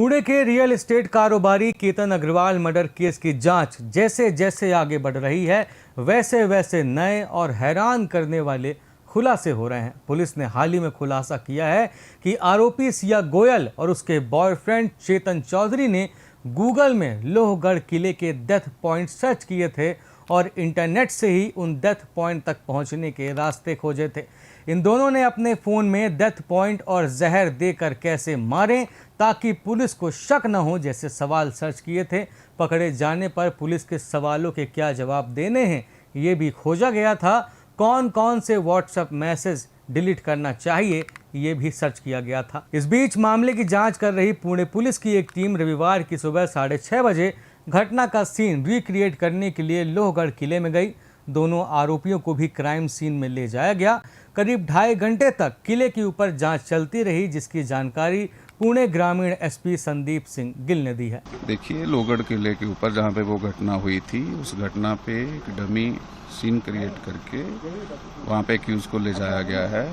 पुणे के real estate कारोबारी Ketan Agarwal murder case की जांच जैसे जैसे आगे बढ़ रही है वैसे वैसे नए और हैरान करने वाले खुलासे हो रहे हैं। पुलिस ने हाल ही में खुलासा किया है कि आरोपी सिया गोयल और उसके बॉयफ्रेंड चेतन चौधरी ने गूगल में लोहगढ़ किले के डेथ पॉइंट सर्च किए थे और इंटरनेट से ही उन डेथ पॉइंट तक पहुंचने के रास्ते खोजे थे। इन दोनों ने अपने फ़ोन में डेथ पॉइंट और जहर देकर कैसे मारें ताकि पुलिस को शक न हो जैसे सवाल सर्च किए थे। पकड़े जाने पर पुलिस के सवालों के क्या जवाब देने हैं ये भी खोजा गया था। कौन कौन से व्हाट्सएप मैसेज डिलीट करना चाहिए ये भी सर्च किया गया था। इस बीच मामले की जांच कर रही पुणे पुलिस की एक टीम रविवार की सुबह 6:30 बजे घटना का सीन रिक्रिएट करने के लिए लोहगढ़ किले में गई। दोनों आरोपियों को भी क्राइम सीन में ले जाया गया। करीब 2.5 घंटे तक किले के ऊपर जांच चलती रही, जिसकी जानकारी पुणे ग्रामीण एसपी संदीप सिंह गिल ने दी है। देखिए, लोहगढ़ किले के ऊपर जहाँ पे वो घटना हुई थी उस घटना पे एक डमी सीन क्रिएट करके वहाँ पे एक्यूज को ले जाया गया है।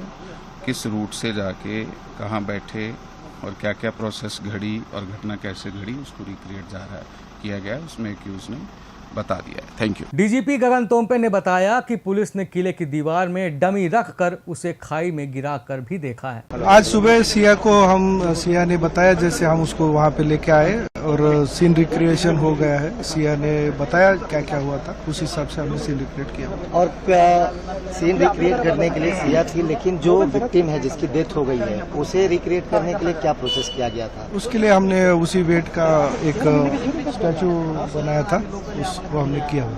किस रूट से जाके कहाँ बैठे और क्या क्या प्रोसेस घड़ी और घटना कैसे घड़ी उसको रिक्रिएट किया गया है, उसमें एक्यूज ने बता दिया है। Thank you. डीजीपी गगन तोम्पे ने बताया कि पुलिस ने किले की दीवार में डमी रखकर उसे खाई में गिराकर भी देखा है। आज सुबह सिया ने बताया, जैसे हम उसको वहाँ पे लेके आए और सीन रिक्रिएशन हो गया है। सिया ने बताया क्या क्या हुआ था, उस हिसाब से हमने सीन रिक्रिएट किया। और सीन रिक्रिएट करने के लिए सिया थी, लेकिन जो विक्टिम है जिसकी डेथ हो गई है उसे रिक्रिएट करने के लिए क्या प्रोसेस किया गया था? उसके लिए हमने उसी वेट का एक स्टैचू बनाया था, उसको हमने किया हुआ।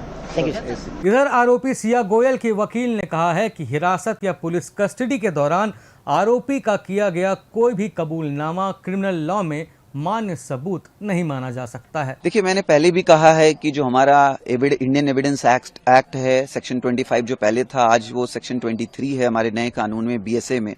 इधर आरोपी सिया गोयल के वकील ने कहा है कि हिरासत या पुलिस कस्टडी के दौरान आरोपी का किया गया कोई भी कबूलनामा क्रिमिनल लॉ में मान्य सबूत नहीं माना जा सकता है। देखिए, मैंने पहले भी कहा है कि जो हमारा इंडियन एविडेंस एक्ट है सेक्शन 25 जो पहले था, आज वो सेक्शन 23 है हमारे नए कानून में बीएसए में,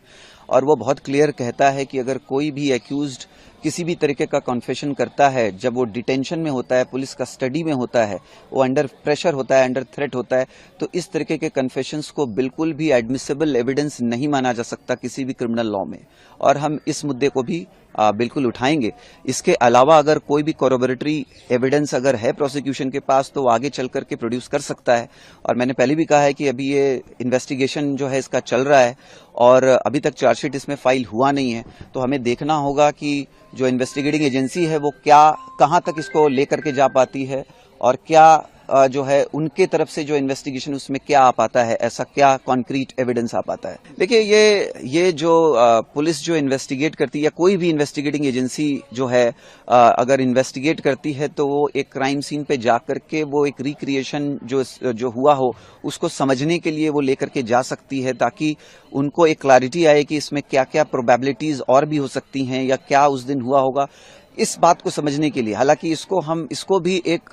और वो बहुत क्लियर कहता है कि अगर कोई भी एक्यूज्ड किसी भी तरीके का कॉन्फेशन करता है, जब वो डिटेंशन में होता है, पुलिस कस्टडी में होता है, वो अंडर प्रेशर होता है, अंडर थ्रेट होता है, तो इस तरीके के कन्फेशंस को बिल्कुल भी एडमिसिबल एविडेंस नहीं माना जा सकता किसी भी क्रिमिनल लॉ में, और हम इस मुद्दे को भी बिल्कुल उठाएंगे। इसके अलावा अगर कोई भी कोरोबोरेटरी एविडेंस अगर है प्रोसिक्यूशन के पास तो वो आगे चल करके प्रोड्यूस कर सकता है। और मैंने पहले भी कहा है कि अभी ये इन्वेस्टिगेशन जो है इसका चल रहा है और अभी तक चार्जशीट इसमें फाइल हुआ नहीं है, तो हमें देखना होगा कि जो इन्वेस्टिगेटिंग एजेंसी है वो कहाँ तक इसको लेकर के जा पाती है और क्या जो है उनके तरफ से जो इन्वेस्टिगेशन उसमें क्या आ पाता है, ऐसा क्या कॉन्क्रीट एविडेंस आ पाता है। देखिए, ये जो पुलिस जो इन्वेस्टिगेट करती है या कोई भी इन्वेस्टिगेटिंग एजेंसी जो है अगर इन्वेस्टिगेट करती है तो वो एक क्राइम सीन पे जा करके वो एक रिक्रिएशन जो हुआ हो उसको समझने के लिए वो लेकर के जा सकती है, ताकि उनको एक क्लैरिटी आए कि इसमें क्या क्या प्रोबेबिलिटीज और भी हो सकती हैं या क्या उस दिन हुआ होगा, इस बात को समझने के लिए। हालांकि इसको भी एक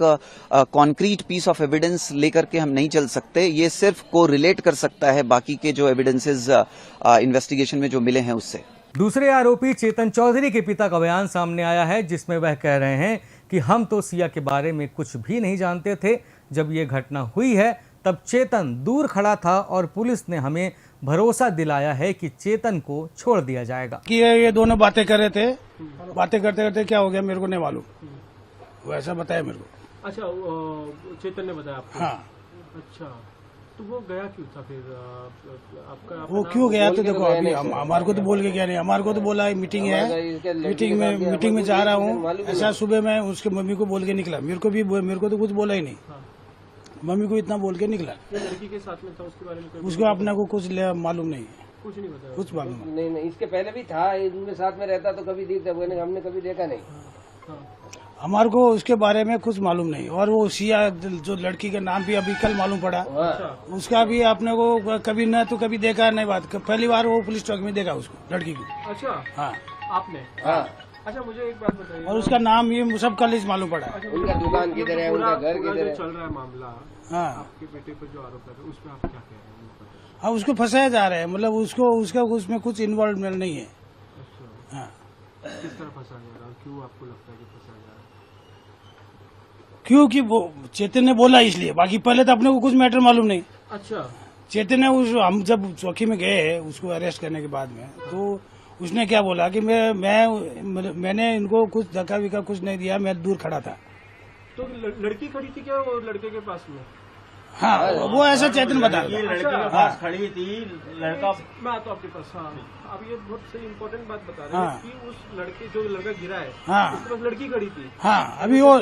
कॉन्क्रीट पीस ऑफ एविडेंस लेकर के हम नहीं चल सकते, ये सिर्फ को रिलेट कर सकता है बाकी के जो एविडेंसेस इन्वेस्टिगेशन में जो मिले हैं उससे। दूसरे आरोपी चेतन चौधरी के पिता का बयान सामने आया है, जिसमें वह कह रहे हैं कि हम तो सिया के बारे में कुछ भी नहीं जानते थे। जब ये घटना हुई है तब चेतन दूर खड़ा था और पुलिस ने हमें भरोसा दिलाया है कि चेतन को छोड़ दिया जाएगा। कि ये दोनों बातें कर रहे थे, बातें करते करते क्या हो गया मेरे को नहीं मालूम, वो ऐसा बताया मेरे को। अच्छा, चेतन ने बताया आपको? हाँ। अच्छा, तो वो गया क्यों था फिर? आपका वो क्यों गया? तो देखो, अभी हमारे को तो बोल के गया नहीं, हमारे को तो बोला मीटिंग है, मीटिंग में जा रहा हूँ, ऐसा सुबह मैं उसके मम्मी को बोल के निकला। मेरे को तो कुछ बोला ही नहीं, मम्मी को इतना बोल के निकला। लड़की के साथ में था, उसके बारे में उसको अपना को कुछ मालूम नहीं है, कुछ नहीं बताया, कुछ मालूम नहीं। इसके पहले भी था, इनके साथ में रहता तो कभी हमने कभी देखा नहीं। हमारे को उसके बारे में कुछ मालूम नहीं। और वो सिया जो लड़की का नाम भी अभी कल मालूम पड़ा, उसका भी आपने को कभी न तो कभी देखा नहीं। बात पहली बार वो पुलिस चौक में देखा उसको, लड़की को। अच्छा, हाँ, आपने? हाँ। अच्छा, मुझे एक बात बताइए। और उसका नाम ये सब कल मालूम पड़ा। उनका दुकान किधर है, उनका घर किधर है, चल रहा है मामला। हाँ, आपके बेटे पर जो आरोप है उस पर आप क्या कह रहे हैं? हाँ, उसको फंसाया जा रहा है, मतलब उसका उसमें कुछ इन्वॉल्वमेंट नहीं है। अच्छा, हाँ। किस तरह फंसाया जा रहा है, क्यों आपको लगता है कि फंसाया जा रहा है? क्योंकि वो चेतन ने बोला इसलिए, बाकी पहले तो अपने को कुछ मैटर मालूम नहीं। अच्छा, चेतन ने हम जब चौकी में गए उसको अरेस्ट करने के बाद में, तो उसने क्या बोला कि मैंने इनको कुछ धक्का विक्का कुछ नहीं दिया, मैं दूर खड़ा था। तो लड़की खड़ी थी क्या वो लड़के के पास में? हाँ, वो ऐसा चेतन बता रहा। लड़की के पास खड़ी थी, लड़का। मैं आता हूँ आपके पास। हाँ, अब ये बहुत सही इम्पोर्टेंट बात बता रहे हाँ। हैं कि उस लड़के जो लड़का गिरा है, हाँ। उसके पास लड़की खड़ी थी। हाँ, अभी वो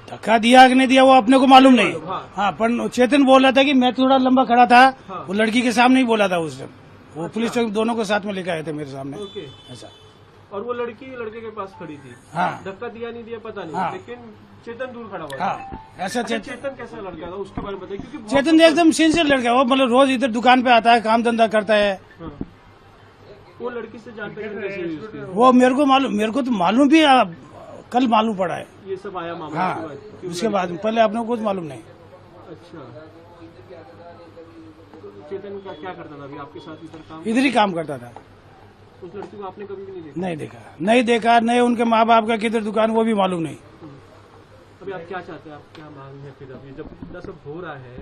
धक्का दिया कि नहीं दिया वो अपने को मालूम नहीं। हाँ। हाँ, पर चेतन बोल रहा था कि मैं थोड़ा लंबा खड़ा था। हाँ। वो लड़की के सामने ही बोला था उस टाइम। वो पुलिस चौकी दोनों को साथ में लेके आए थे मेरे सामने। ओके। ऐसा। और वो लड़की लड़के के पास खड़ी थी। हाँ। धक्का दिया नहीं दिया पता नहीं, हाँ। लेकिन चेतन दूर खड़ा हुआ था। हाँ, ऐसा चेतन कैसा लड़का था उसके बारे में बताइए, क्योंकि बहुत चेतन एकदम सिंसियर लड़का है। वो मतलब रोज इधर दुकान पे आता है, काम धंधा करता है। हाँ। वो लड़की से जान पहचान कैसे हुई उसकी? वो मेरे को तो मालूम भी कल मालूम पड़ा है। ये सब आया मामला हाँ, के बाद? क्यों उसके बाद पहले अपने को कुछ मालूम नहीं। अच्छा, तो चेतन का क्या करता था अभी आपके साथ इधर काम? इधर ही काम करता था। उस लड़की को आपने कभी भी नहीं देखा? नहीं देखा, नहीं उनके माँ बाप का किधर दुकान वो भी मालूम नहीं। अभी आप क्या चाहते हैं, आप क्या मांग है फिर? अभी जब इतना सब हो रहा है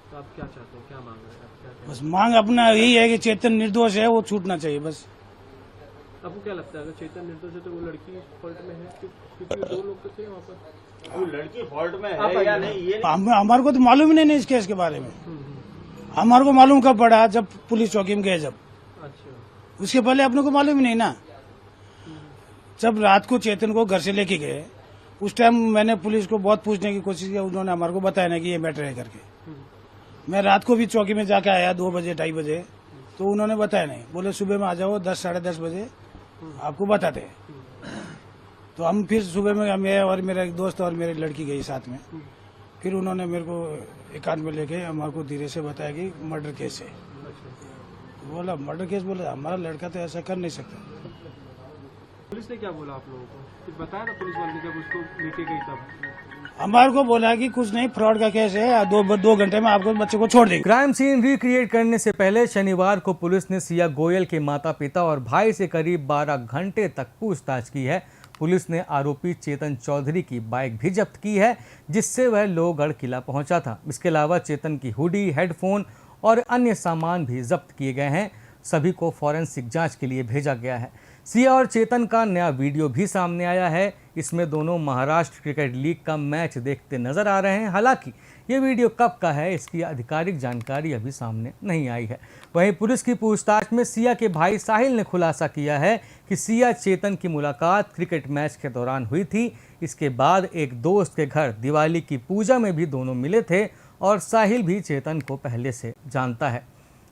तो आप क्या चाहते हैं, क्या मांग रहे हैं, आप क्या चाहते बस मांग अपना यही है कि चेतन निर्दोष है, वो छूटना चाहिए बस। हैं? आपको क्या लगता है अगर चेतन निर्दोष है तो वो लड़की फॉल्ट में है? क्योंकि वो 2 लोग तो थे वहाँ पर। वो लड़की फॉल्ट में है या नहीं ये हमारे को तो मालूम ही नहीं इस केस के बारे में। हमारे को मालूम कब पड़ा, जब पुलिस चौकी में गए। जब अच्छा। उसके पहले अपने को मालूम ही नहीं ना। जब रात को चेतन को घर से लेके गए उस टाइम मैंने पुलिस को बहुत पूछने की कोशिश की, उन्होंने हमारे को बताया ना कि ये मैटर है करके। मैं रात को भी चौकी में जाके आया 2 बजे 2:30 बजे, तो उन्होंने बताया नहीं। बोले सुबह में आ जाओ 10 साढ़े 10 बजे आपको बताते हैं। तो हम फिर सुबह में मैं और मेरा एक दोस्त और मेरी लड़की गई साथ में। फिर उन्होंने मेरे को एकांत में लेके हमारे को धीरे से बताया कि मर्डर केस है। बोला मर्डर केस, बोला हमारा लड़का तो ऐसा कर नहीं सकता। पुलिस ने क्या बोला आप लोगों को? कुछ बताया था पुलिस वाले ने जब उसको लेके गई तब? हमारे को बोला कि कुछ नहीं, फ्रॉड का केस है, 2 घंटे में आपको बच्चे को छोड़ देंगे। क्राइम सीन रिक्रिएट करने से पहले शनिवार को पुलिस ने सिया गोयल के माता पिता और भाई से करीब 12 घंटे तक पूछताछ की है। पुलिस ने आरोपी चेतन चौधरी की बाइक भी जब्त की है, जिससे वह लोहगढ़ किला पहुंचा था। इसके अलावा चेतन की हुडी, हेडफोन और अन्य सामान भी जब्त किए गए हैं। सभी को फॉरेंसिक जांच के लिए भेजा गया है। सिया और चेतन का नया वीडियो भी सामने आया है। इसमें दोनों महाराष्ट्र क्रिकेट लीग का मैच देखते नजर आ रहे हैं। हालांकि ये वीडियो कब का है इसकी आधिकारिक जानकारी अभी सामने नहीं आई है। वहीं पुलिस की पूछताछ में सिया के भाई साहिल ने खुलासा किया है कि सिया चेतन की मुलाकात क्रिकेट मैच के दौरान हुई थी। इसके बाद एक दोस्त के घर दिवाली की पूजा में भी दोनों मिले थे और साहिल भी चेतन को पहले से जानता है।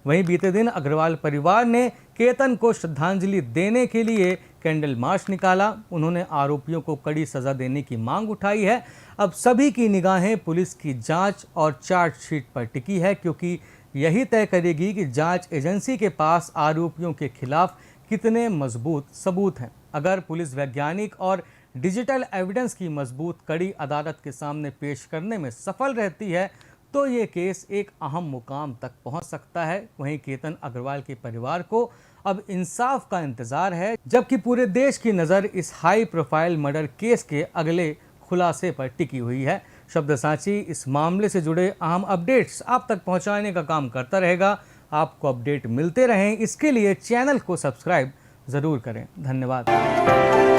वहीं बीते दिन अग्रवाल परिवार ने केतन को श्रद्धांजलि देने के लिए कैंडल मार्च निकाला। उन्होंने आरोपियों को कड़ी सजा देने की मांग उठाई है। अब सभी की निगाहें पुलिस की जांच और चार्जशीट पर टिकी है, क्योंकि यही तय करेगी कि जांच एजेंसी के पास आरोपियों के खिलाफ कितने मजबूत सबूत हैं। अगर पुलिस वैज्ञानिक और डिजिटल एविडेंस की मजबूत कड़ी अदालत के सामने पेश करने में सफल रहती है तो ये केस एक अहम मुकाम तक पहुंच सकता है। वहीं केतन अग्रवाल के परिवार को अब इंसाफ का इंतजार है, जबकि पूरे देश की नज़र इस हाई प्रोफाइल मर्डर केस के अगले खुलासे पर टिकी हुई है। शब्द सांची इस मामले से जुड़े अहम अपडेट्स आप तक पहुंचाने का काम करता रहेगा। आपको अपडेट मिलते रहें, इसके लिए चैनल को सब्सक्राइब ज़रूर करें। धन्यवाद।